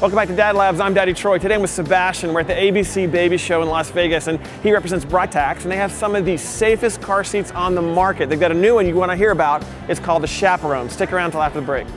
Welcome back to Dad Labs. I'm Daddy Troy. Today I'm with Sebastian. We're at the ABC Baby Show in Las Vegas, and he represents Britax, and they have some of the safest car seats on the market. They've got a new one you want to hear about. It's called the Chaperone. Stick around until after the break.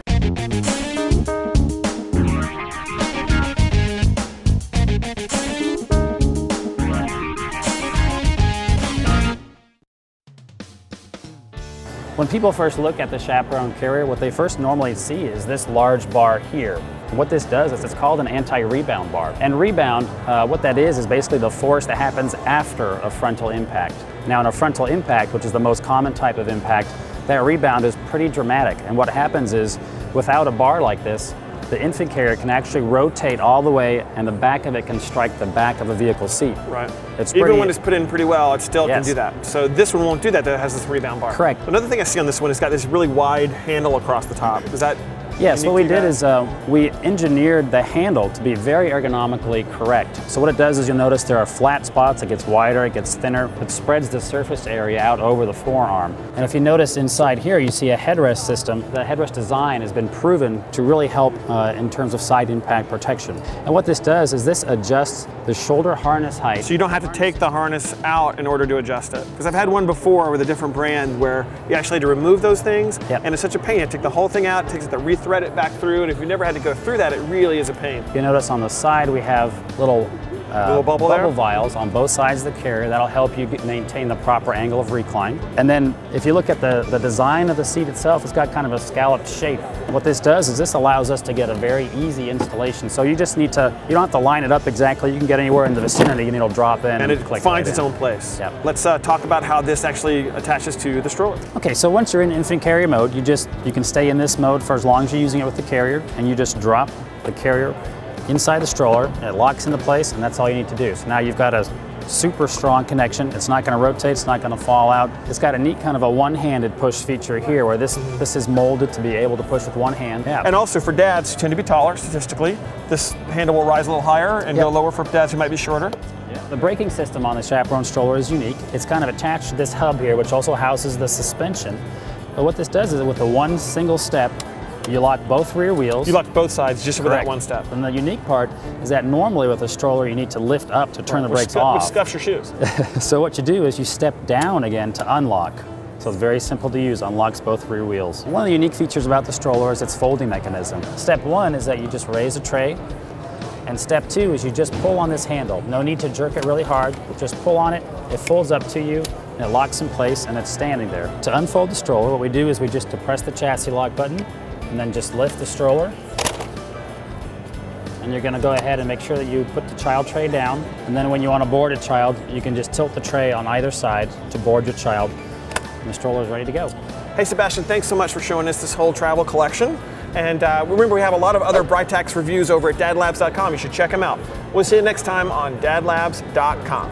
When people first look at the Chaperone carrier, what they first normally see is this large bar here. What this does is it's called an anti-rebound bar. And rebound, what that is basically the force that happens after a frontal impact. Now in a frontal impact, which is the most common type of impact, that rebound is pretty dramatic. And what happens is, without a bar like this, the infant carrier can actually rotate all the way and the back of it can strike the back of a vehicle seat. Right. It's Even when it's put in pretty well, it still Yes. can do that. So this one won't do that, it has this rebound bar. Correct. Another thing I see on this one, it's got this really wide handle across the top. Is that Yes, unique what we to did that? is we engineered the handle to be very ergonomically correct. So what it does is you'll notice there are flat spots, it gets wider, it gets thinner, it spreads the surface area out over the forearm. And if you notice inside here, you see a headrest system. The headrest design has been proven to really help in terms of side impact protection. And what this does is this adjusts the shoulder harness height. So you don't have to take the harness out in order to adjust it. Because I've had one before with a different brand where you actually had to remove those things, Yep. and it's such a pain. You have to take the whole thing out, it takes it to rethread it back through, and if you've never had to go through that, it really is a pain. You notice on the side we have little bubble there? vials on both sides of the carrier. That'll help you maintain the proper angle of recline. And then if you look at the design of the seat itself, it's got kind of a scalloped shape. What this does is this allows us to get a very easy installation. So you just need to, you don't have to line it up exactly. You can get anywhere in the vicinity and it'll drop in And it click finds right its in. own place. Yep. Let's talk about how this actually attaches to the stroller. Okay, so once you're in infant carrier mode, you can stay in this mode for as long as you're using it with the carrier, and you just drop the carrier inside the stroller, and it locks into place, and that's all you need to do. So now you've got a super strong connection. It's not going to rotate, it's not going to fall out. It's got a neat kind of a one-handed push feature here where this is molded to be able to push with one hand. Yeah. And also for dads who tend to be taller statistically, this handle will rise a little higher and go lower for dads who might be shorter. The braking system on the Chaperone stroller is unique. It's kind of attached to this hub here, which also houses the suspension. But what this does is with a one single step, you lock both rear wheels. You lock both sides just with that Correct. one step. And the unique part is that normally with a stroller you need to lift up to turn the brakes off. Which scuffs your shoes. So what you do is you step down again to unlock. So it's very simple to use, unlocks both rear wheels. One of the unique features about the stroller is its folding mechanism. Step one is that you just raise a tray, and step two is you just pull on this handle. No need to jerk it really hard, just pull on it, it folds up to you, and it locks in place and it's standing there. To unfold the stroller, what we do is we just depress the chassis lock button, and then just lift the stroller. And you're gonna go ahead and make sure that you put the child tray down. And then when you want to board a child, you can just tilt the tray on either side to board your child. And the stroller is ready to go. Hey Sebastian, thanks so much for showing us this whole travel collection. And remember, we have a lot of other Britax reviews over at dadlabs.com. You should check them out. We'll see you next time on dadlabs.com.